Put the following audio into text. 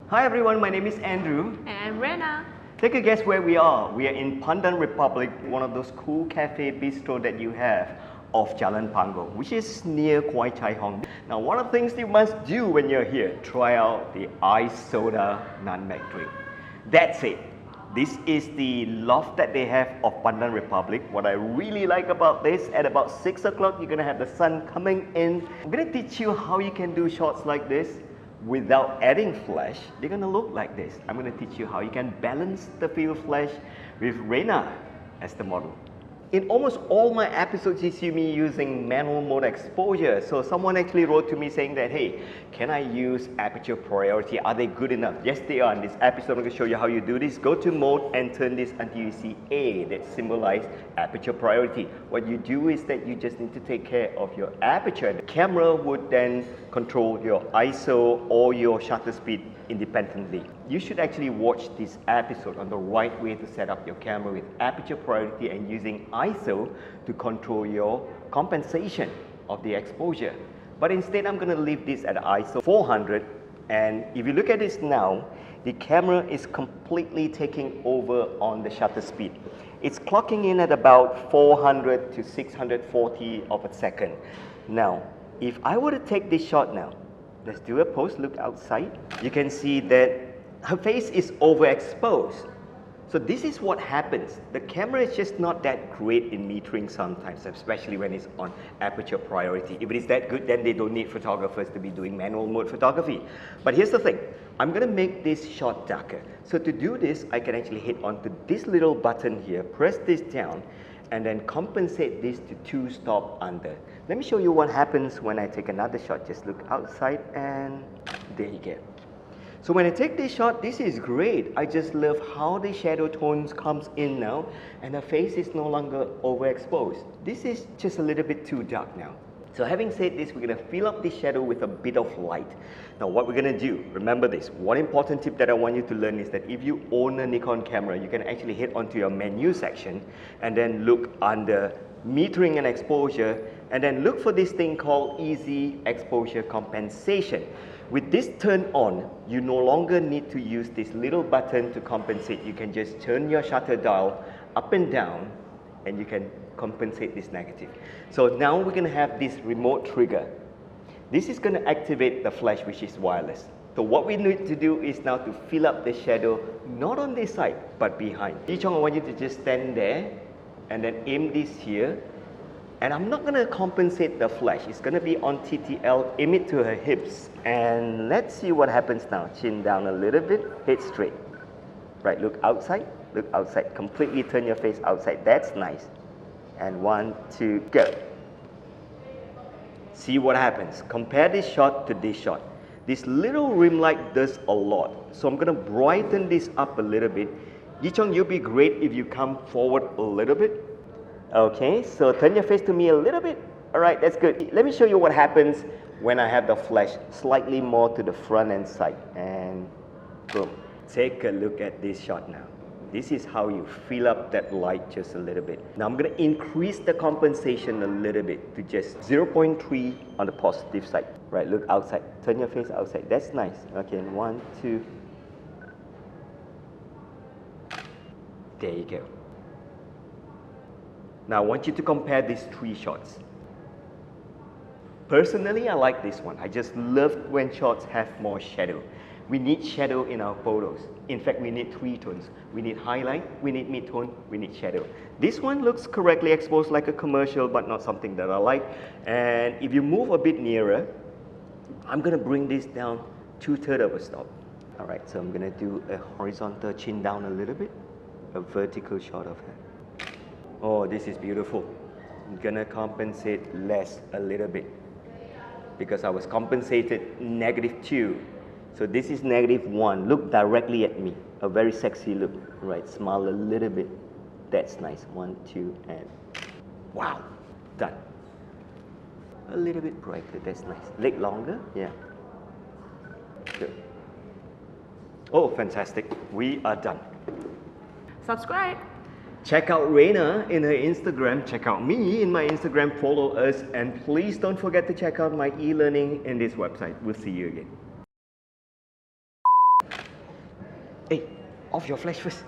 Hi everyone, my name is Andrew. And Rena. Take a guess where we are. We are in Pandan Republic, one of those cool cafe bistro that you have off Jalan Pango, which is near Kwai Chai Hong. Now, one of the things you must do when you're here, try out the ice soda nutmeg drink. That's it. This is the loft that they have of Pandan Republic. What I really like about this, at about 6 o'clock, you're gonna have the sun coming in. I'm gonna teach you how you can do shots like this without adding flash. They're gonna look like this. I'm gonna teach you how you can balance the field flash with Rena as the model. In almost all my episodes, you see me using manual mode exposure. So someone actually wrote to me saying that, hey, can I use aperture priority? Are they good enough? Yes, they are. In this episode, I'm going to show you how you do this. Go to mode and turn this until you see A that symbolizes aperture priority. What you do is that you just need to take care of your aperture. The camera would then control your ISO or your shutter speed independently. You should actually watch this episode on the right way to set up your camera with aperture priority and using ISO to control your compensation of the exposure. But instead, I'm going to leave this at ISO 400, and if you look at this now, the camera is completely taking over on the shutter speed. It's clocking in at about 400 to 640 of a second. Now, if I were to take this shot now, let's do a pose, look outside. You can see that her face is overexposed. So this is what happens. The camera is just not that great in metering sometimes, especially when it's on aperture priority. If it is that good, then they don't need photographers to be doing manual mode photography. But here's the thing. I'm going to make this shot darker. So to do this, I can actually hit onto this little button here, press this down, and then compensate this to 2 stop under. Let me show you what happens when I take another shot. Just look outside and there you go. So when I take this shot, this is great. I just love how the shadow tones comes in now and the face is no longer overexposed. This is just a little bit too dark now. So having said this, we're going to fill up the shadow with a bit of light. Now what we're going to do, remember this, one important tip that I want you to learn is that if you own a Nikon camera, you can actually hit onto your menu section and then look under metering and exposure and then look for this thing called easy exposure compensation. With this turned on, you no longer need to use this little button to compensate. You can just turn your shutter dial up and down and you can compensate this negative. So now we're going to have this remote trigger. This is going to activate the flash, which is wireless. So what we need to do is now to fill up the shadow, not on this side, but behind. Yi Chong, I want you to just stand there and then aim this here. And I'm not going to compensate the flash. It's going to be on TTL, aim it to her hips. And let's see what happens now. Chin down a little bit, head straight. Right, look outside, completely turn your face outside. That's nice. And 1, 2, go. See what happens. Compare this shot to this shot. This little rim light does a lot. So I'm going to brighten this up a little bit. Yi Chong, you'll be great if you come forward a little bit. Okay, so turn your face to me a little bit. All right, that's good. Let me show you what happens when I have the flash slightly more to the front and side. And boom. Take a look at this shot now. This is how you fill up that light just a little bit. Now I'm going to increase the compensation a little bit to just 0.3 on the positive side. Right, look outside. Turn your face outside. That's nice. Okay, 1, 2. There you go. Now I want you to compare these 3 shots. Personally, I like this one. I just love when shots have more shadow. We need shadow in our photos. In fact, we need 3 tones. We need highlight, we need mid-tone, we need shadow. This one looks correctly exposed like a commercial, but not something that I like. And if you move a bit nearer, I'm going to bring this down 2/3 of a stop. All right, so I'm going to do a horizontal chin down a little bit, a vertical shot of her. Oh, this is beautiful. I'm gonna compensate less a little bit because I was compensated -2. So this is -1. Look directly at me. A very sexy look. Right, smile a little bit. That's nice. 1, 2, and wow, done. A little bit brighter. That's nice. Leg longer. Yeah. Good. Oh, fantastic. We are done. Subscribe. Check out Rena in her Instagram, check out me in my Instagram, follow us, and please don't forget to check out my e-learning in this website. We'll see you again. Off your flash first.